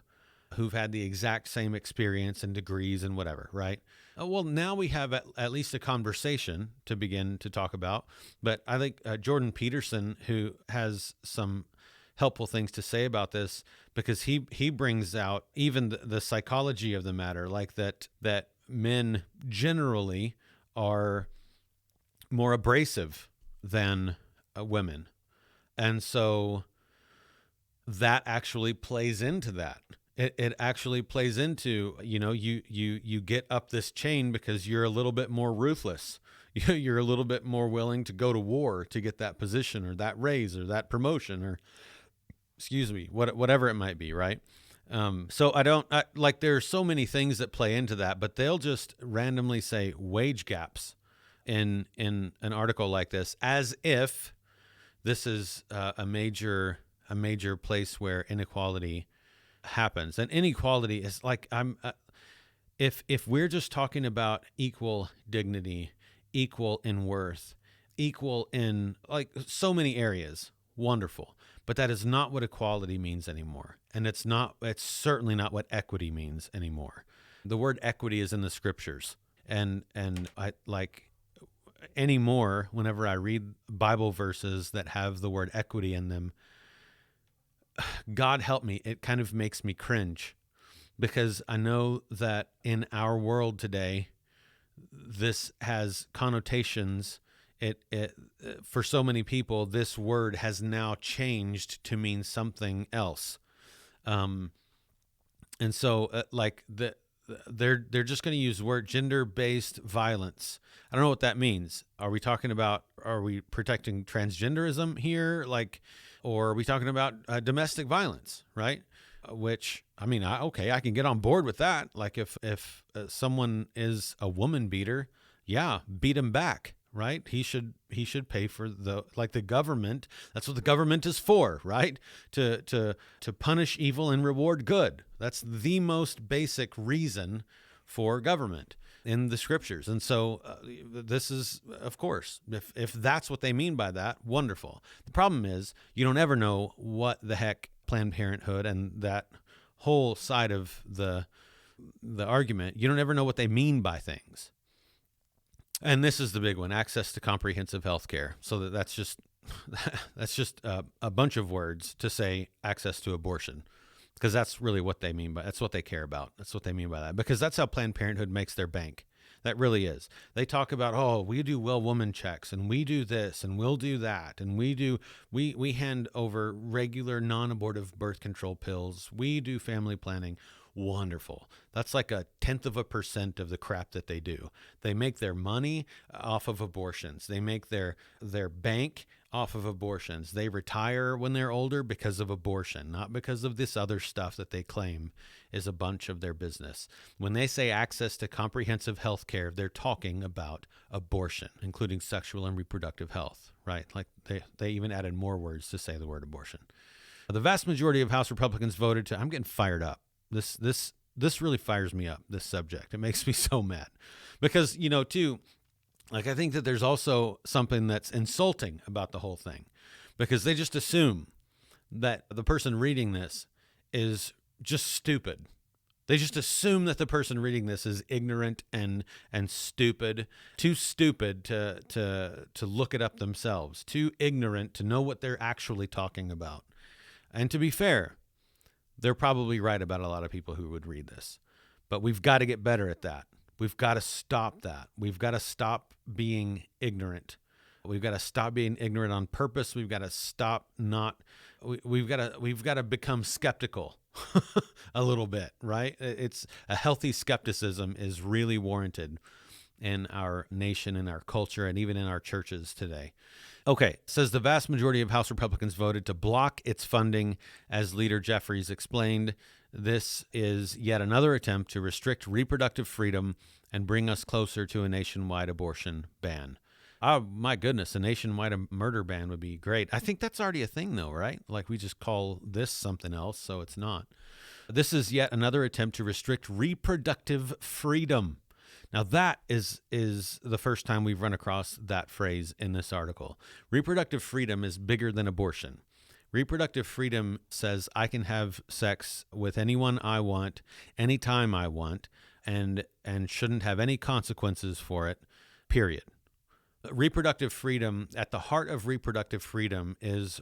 who've had the exact same experience and degrees and whatever, right? Well, now we have at least a conversation to begin to talk about. But I think Jordan Peterson, who has some helpful things to say about this, because he brings out even the psychology of the matter, like that men generally are more abrasive than women. And so that actually plays into that. It actually plays into, you get up this chain because you're a little bit more ruthless. You're a little bit more willing to go to war to get that position or that raise or that promotion or, whatever it might be, right? So there are so many things that play into that, but they'll just randomly say wage gaps in an article like this, as if this is a major place where inequality happens. And inequality is like, if we're just talking about equal dignity, equal in worth, equal in like so many areas, wonderful. But that is not what equality means anymore. And it's certainly not what equity means anymore. The word equity is in the scriptures. And I like anymore, whenever I read Bible verses that have the word equity in them, God help me, it kind of makes me cringe, because I know that in our world today, this has connotations. It for so many people, this word has now changed to mean something else, and so they're just going to use the word gender-based violence. I don't know what that means. Are we protecting transgenderism here, or are we talking about domestic violence, right? Which, I mean, I can get on board with that. Like if someone is a woman beater, yeah, beat him back, right? He should pay for the government. That's what the government is for, right? To punish evil and reward good. That's the most basic reason for government in the scriptures. And so this is, of course, if that's what they mean by that, wonderful. The problem is you don't ever know what the heck Planned Parenthood and that whole side of the argument, you don't ever know what they mean by things. And this is the big one: access to comprehensive health care. So that's just a bunch of words to say access to abortion, because that's really what they mean by, that's what they care about. That's what they mean by that, because that's how Planned Parenthood makes their bank. That really is. They talk about, oh, we do well woman checks, and we do this, and we'll do that, and we hand over regular non-abortive birth control pills. We do family planning. Wonderful. That's like 0.1% of the crap that they do. They make their money off of abortions. They make their bank off of abortions. They retire when they're older because of abortion, not because of this other stuff that they claim is a bunch of their business. When they say access to comprehensive health care, they're talking about abortion, including sexual and reproductive health, right? Like they even added more words to say the word abortion. The vast majority of House Republicans voted to, I'm getting fired up. This really fires me up, this subject. It makes me so mad because, too, I think that there's also something that's insulting about the whole thing, because they just assume that the person reading this is just stupid. They just assume that the person reading this is ignorant and stupid, too stupid to look it up themselves, too ignorant to know what they're actually talking about. And to be fair, they're probably right about a lot of people who would read this, but we've got to get better at that. We've got to stop that. We've got to stop being ignorant. We've got to stop being ignorant on purpose. We've got to stop we've got to become skeptical a little bit, right? It's a healthy skepticism is really warranted in our nation, in our culture, and even in our churches today. Okay, it says the vast majority of House Republicans voted to block its funding, as Leader Jeffries explained. This is yet another attempt to restrict reproductive freedom and bring us closer to a nationwide abortion ban. Oh, my goodness, a nationwide murder ban would be great. I think that's already a thing, though, right? Like we just call this something else, so it's not. This is yet another attempt to restrict reproductive freedom. Now, that is the first time we've run across that phrase in this article. Reproductive freedom is bigger than abortion. Reproductive freedom says I can have sex with anyone I want, anytime I want, and shouldn't have any consequences for it, period. Reproductive freedom, at the heart of reproductive freedom is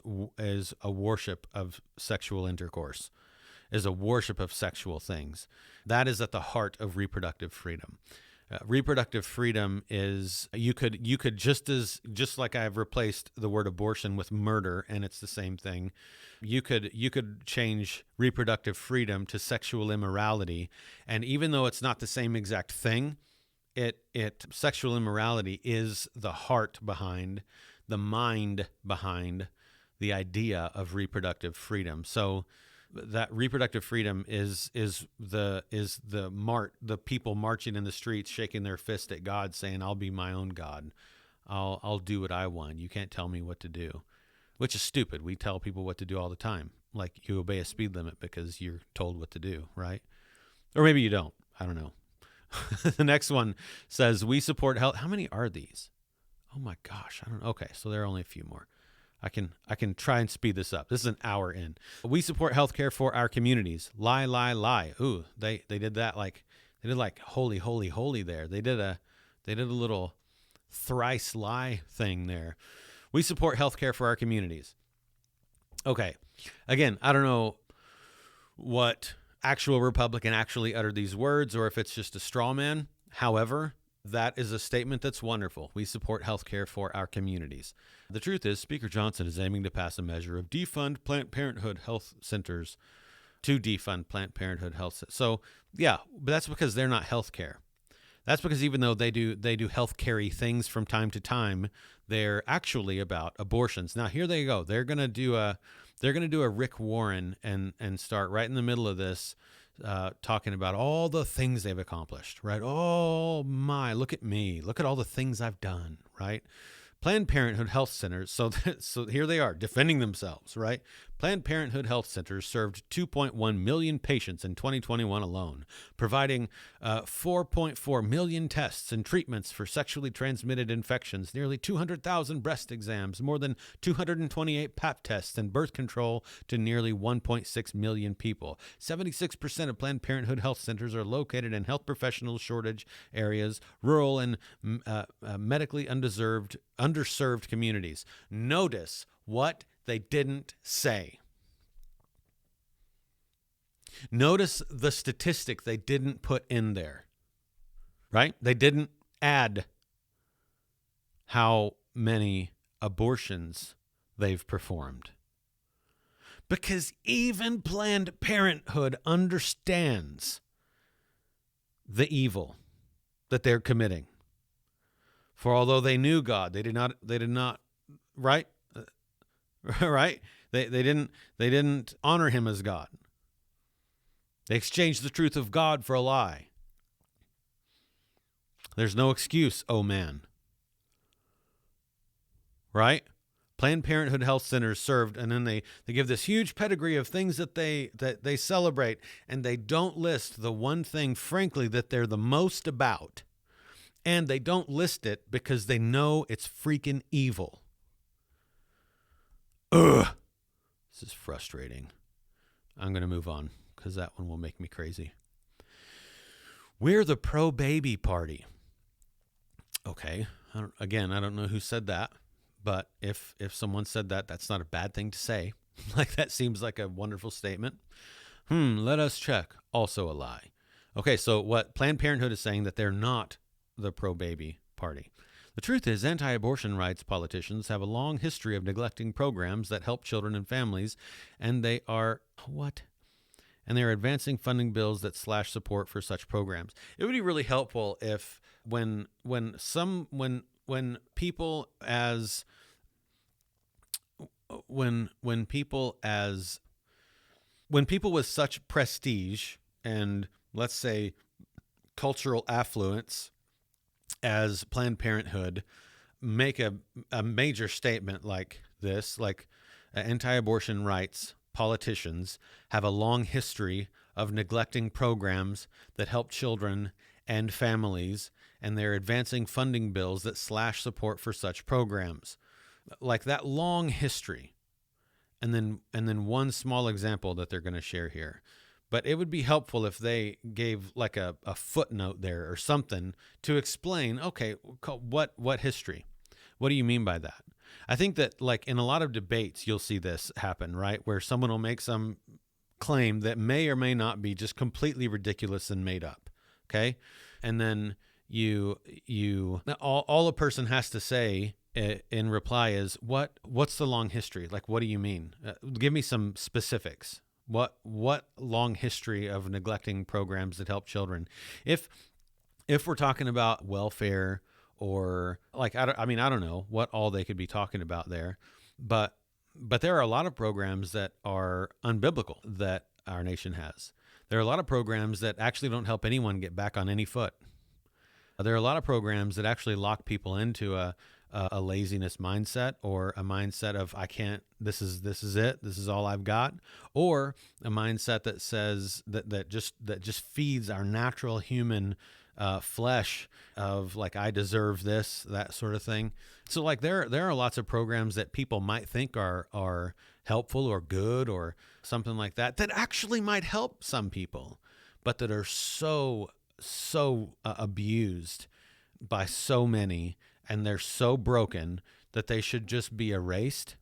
a worship of sexual intercourse, is a worship of sexual things. That is at the heart of reproductive freedom. Reproductive freedom is you could just like I've replaced the word abortion with murder, and it's the same thing. You could change reproductive freedom to sexual immorality, and even though it's not the same exact thing, sexual immorality is the heart behind, the mind behind the idea of reproductive freedom. So that reproductive freedom is the people marching in the streets, shaking their fist at God, saying, "I'll be my own God. I'll do what I want. You can't tell me what to do," which is stupid. We tell people what to do all the time. Like you obey a speed limit because you're told what to do, right? Or maybe you don't. I don't know. The next one says, we support health. How many are these? Oh my gosh. I don't know. Okay. So there are only a few more. I can try and speed this up. This is an hour in. We support healthcare for our communities. Lie, lie, lie. Ooh, they did that like holy, holy, holy there. They did a little thrice lie thing there. We support healthcare for our communities. Okay. Again, I don't know what actual Republican actually uttered these words or if it's just a straw man. However, that is a statement that's wonderful. We support healthcare for our communities. The truth is, Speaker Johnson is aiming to pass a measure of defund Planned Parenthood health centers to defund Planned Parenthood health. So, yeah, but that's because they're not healthcare. That's because even though they do healthcare-y things from time to time, they're actually about abortions. Now, here they go. They're gonna do a Rick Warren and start right in the middle of this. Talking about all the things they've accomplished, right? Oh my, look at me. Look at all the things I've done, right? Planned Parenthood health centers. So here they are defending themselves, right? Planned Parenthood health centers served 2.1 million patients in 2021 alone, providing 4.4 million tests and treatments for sexually transmitted infections, nearly 200,000 breast exams, more than 228 pap tests, and birth control to nearly 1.6 million people. 76% of Planned Parenthood health centers are located in health professional shortage areas, rural and medically underserved communities. Notice what they didn't say. Notice the statistic they didn't put in there, right? They didn't add how many abortions they've performed. Because even Planned Parenthood understands the evil that they're committing. For although they knew God, they did not, right? Right? They didn't honor him as God. They exchanged the truth of God for a lie. There's no excuse, oh man. Right? Planned Parenthood health centers served, and then they give this huge pedigree of things that they celebrate, and they don't list the one thing, frankly, that they're the most about. And they don't list it because they know it's freaking evil. Ugh. This is frustrating. I'm going to move on because that one will make me crazy. We're the pro-baby party. Okay. I don't know who said that, but if someone said that, that's not a bad thing to say. Like, that seems like a wonderful statement. Let us check. Also a lie. Okay, so what Planned Parenthood is saying that they're not the pro-baby party. The truth is, anti-abortion rights politicians have a long history of neglecting programs that help children and families, and they are advancing funding bills that slash support for such programs. It would be really helpful if when people with such prestige and, let's say, cultural affluence as Planned Parenthood make a major statement like this, like anti-abortion rights politicians have a long history of neglecting programs that help children and families, and they're advancing funding bills that slash support for such programs. Like that long history, and then one small example that they're going to share here. But it would be helpful if they gave like a footnote there or something to explain, okay, what history? What do you mean by that? I think that, like, in a lot of debates, you'll see this happen, right? Where someone will make some claim that may or may not be just completely ridiculous and made up, okay? And then all a person has to say in reply is, what's the long history? Like, what do you mean? Give me some specifics. What long history of neglecting programs that help children? If we're talking about welfare or like, I don't know what all they could be talking about there, but there are a lot of programs that are unbiblical that our nation has. There are a lot of programs that actually don't help anyone get back on any foot. There are a lot of programs that actually lock people into a laziness mindset, or a mindset of, I can't, this is it, this is all I've got, or a mindset that says that just feeds our natural human flesh of like, I deserve this, that sort of thing. So like there are lots of programs that people might think are helpful or good or something like that actually might help some people, but that are so abused by so many, and they're so broken that they should just be erased.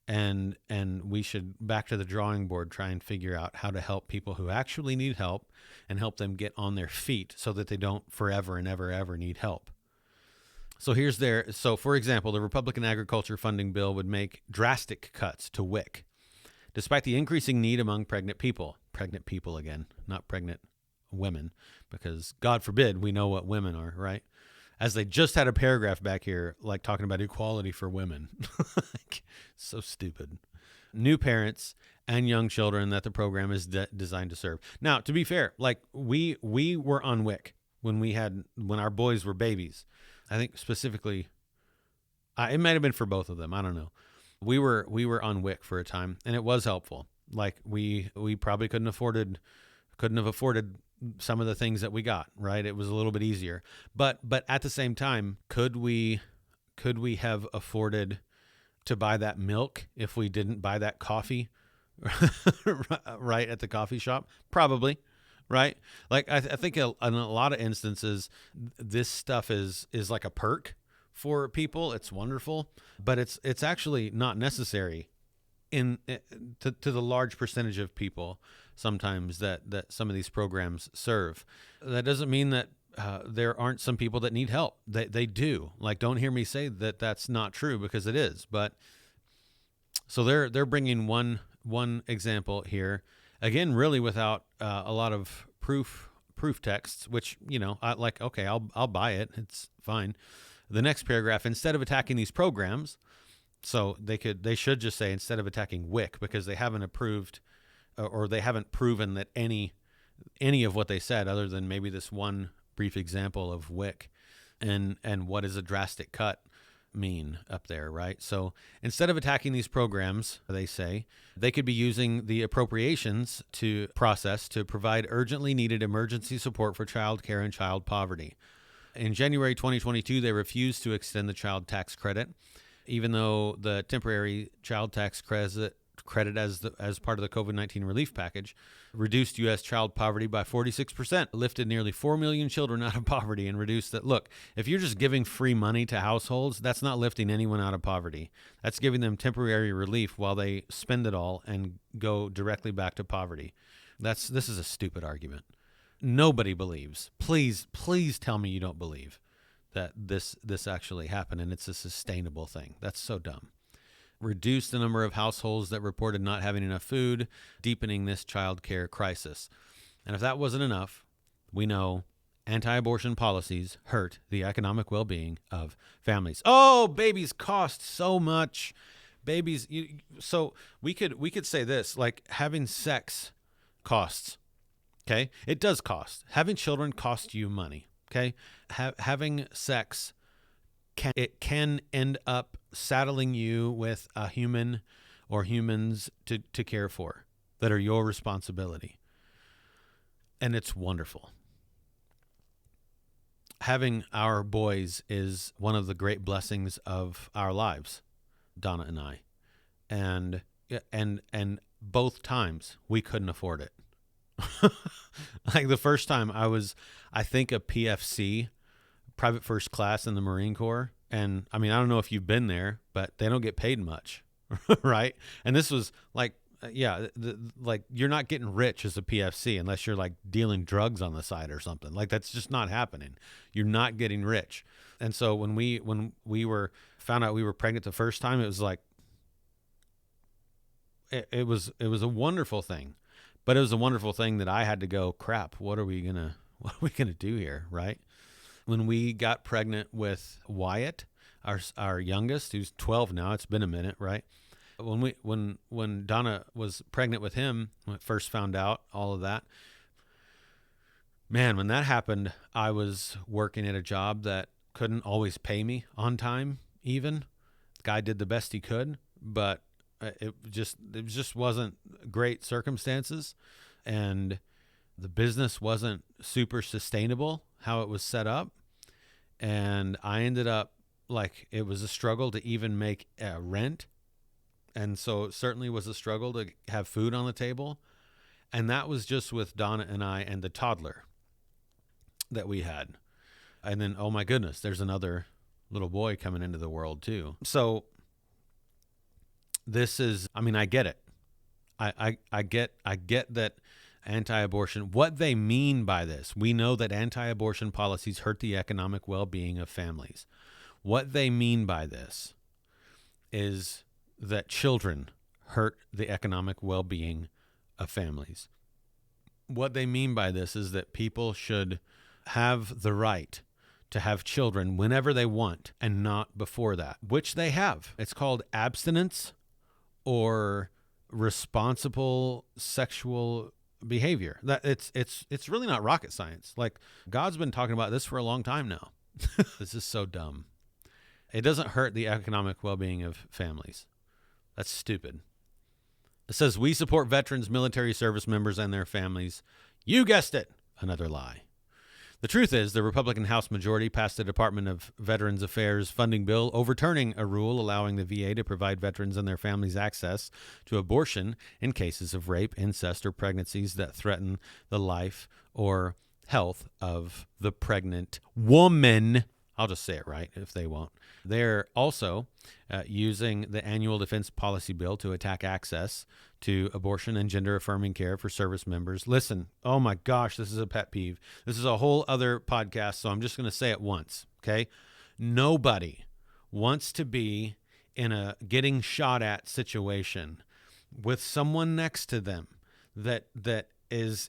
And we should back to the drawing board, try and figure out how to help people who actually need help and help them get on their feet so that they don't forever and ever need help. So so for example, the Republican agriculture funding bill would make drastic cuts to WIC, despite the increasing need among pregnant people again, not pregnant women, because God forbid we know what women are, right? As they just had a paragraph back here, like talking about equality for women. Like, so stupid. New parents and young children that the program is designed to serve. Now, to be fair, like we were on WIC when our boys were babies. I think specifically, it might have been for both of them. I don't know. We were on WIC for a time, and it was helpful. Like we probably couldn't have afforded some of the things that we got, right? It was a little bit easier, but at the same time, could we have afforded to buy that milk if we didn't buy that coffee right at the coffee shop? Probably, right? Like I think in a lot of instances, this stuff is like a perk for people. It's wonderful, but it's actually not necessary to the large percentage of people sometimes that some of these programs serve. That doesn't mean that there aren't some people that need help. They do. Like, don't hear me say that that's not true, because it is. But so they're bringing one example here, again, really without a lot of proof texts, which, I like. Okay, I'll buy it. It's fine. The next paragraph: instead of attacking these programs, so they should just say, instead of attacking WIC, because they haven't approved or they haven't proven that any of what they said, other than maybe this one brief example of WIC, and what does a drastic cut mean up there, right? So instead of attacking these programs, they say, they could be using the appropriations process to provide urgently needed emergency support for child care and child poverty. In January 2022, they refused to extend the child tax credit, even though the temporary child tax credit as part of the COVID-19 relief package reduced U.S. child poverty by 46%, lifted nearly 4 million children out of poverty, and reduced that. Look, if you're just giving free money to households, that's not lifting anyone out of poverty. That's giving them temporary relief while they spend it all and go directly back to poverty. This is a stupid argument. Nobody believes. Please tell me you don't believe that this actually happened and it's a sustainable thing. That's so dumb. Reduce the number of households that reported not having enough food, deepening this child care crisis. And if that wasn't enough, we know anti-abortion policies hurt the economic well-being of families. Oh, babies cost so much. So we could say this, like, having sex costs. Okay? It does cost. Having children costs you money. Okay? Having sex can end up saddling you with a human or humans to care for that are your responsibility. And it's wonderful. Having our boys is one of the great blessings of our lives, Donna and I. And both times we couldn't afford it. Like the first time I think a PFC, private first class in the Marine Corps. And I mean, I don't know if you've been there, but they don't get paid much, right? And this was like, like you're not getting rich as a PFC unless you're like dealing drugs on the side or something. Like that's just not happening. You're not getting rich. And so when we found out we were pregnant the first time, it was like, it was a wonderful thing, but it was a wonderful thing that I had to go, crap, what are we gonna do here, right? When we got pregnant with Wyatt, our youngest, who's 12 now, it's been a minute, right? When Donna was pregnant with him, when I first found out all of that, man, when that happened, I was working at a job that couldn't always pay me on time. Even the guy did the best he could, but it just wasn't great circumstances, and The business wasn't super sustainable, how it was set up. And I ended up, like, it was a struggle to even make rent. And so it certainly was a struggle to have food on the table. And that was just with Donna and I and the toddler that we had. And then, oh my goodness, there's another little boy coming into the world too. So this is, I mean, I get it. I get that anti-abortion, what they mean by this. We know that anti-abortion policies hurt the economic well-being of families. What they mean by this is that children hurt the economic well-being of families. What they mean by this is that people should have the right to have children whenever they want and not before that, which they have. It's called abstinence or responsible sexual behavior. That it's really not rocket science. Like, God's been talking about this for a long time now. This is so dumb. It doesn't hurt the economic well-being of families. That's stupid. It says we support veterans, military service members, and their families. You guessed it. Another lie. The truth is, the Republican House majority passed the Department of Veterans Affairs funding bill overturning a rule allowing the VA to provide veterans and their families access to abortion in cases of rape, incest, or pregnancies that threaten the life or health of the pregnant woman. I'll just say it right if they won't. They're also using the annual defense policy bill to attack access to abortion and gender-affirming care for service members. Listen, oh my gosh, this is a pet peeve. This is a whole other podcast, so I'm just going to say it once, okay? Nobody wants to be in a getting shot at situation with someone next to them that is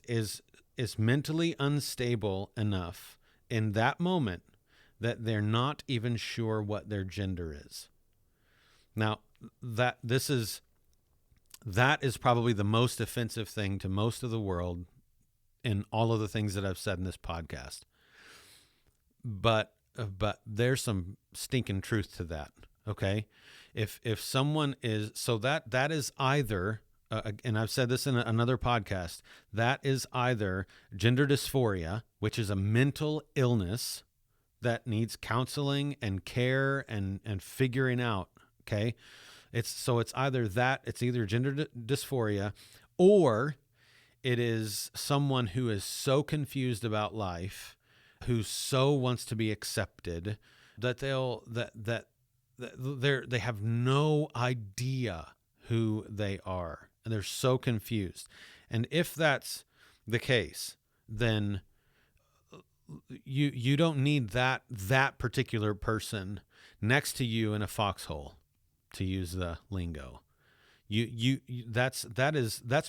mentally unstable enough in that moment that they're not even sure what their gender is. Now, that is probably the most offensive thing to most of the world in all of the things that I've said in this podcast. But there's some stinking truth to that, okay? If someone is, so that is either, and I've said this in another podcast, that is either gender dysphoria, which is a mental illness that needs counseling and care and figuring out, okay? It's either that, it's either gender dysphoria, or it is someone who is so confused about life, who so wants to be accepted that they have no idea who they are, and they're so confused. And if that's the case, then you don't need that particular person next to you in a foxhole, to use the lingo. That's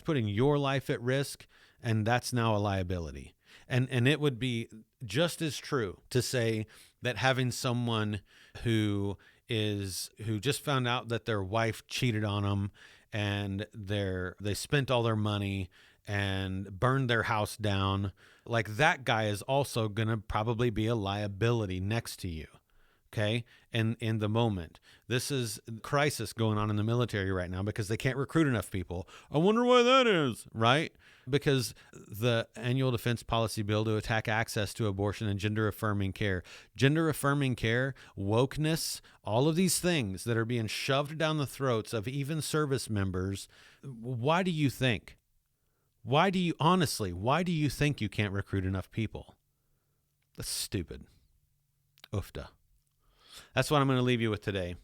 putting your life at risk, and that's now a liability. And it would be just as true to say that having someone who just found out that their wife cheated on them and they spent all their money and burned their house down, like, that guy is also going to probably be a liability next to you, okay? And in the moment, this is a crisis going on in the military right now because they can't recruit enough people. I wonder why that is, right? Because the annual defense policy bill to attack access to abortion and gender-affirming care, wokeness, all of these things that are being shoved down the throats of even service members. Why do you think? Why do you think you can't recruit enough people? That's stupid. Oofda. That's what I'm going to leave you with today.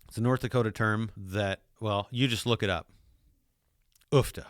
It's a North Dakota term that, well, you just look it up. Oofda.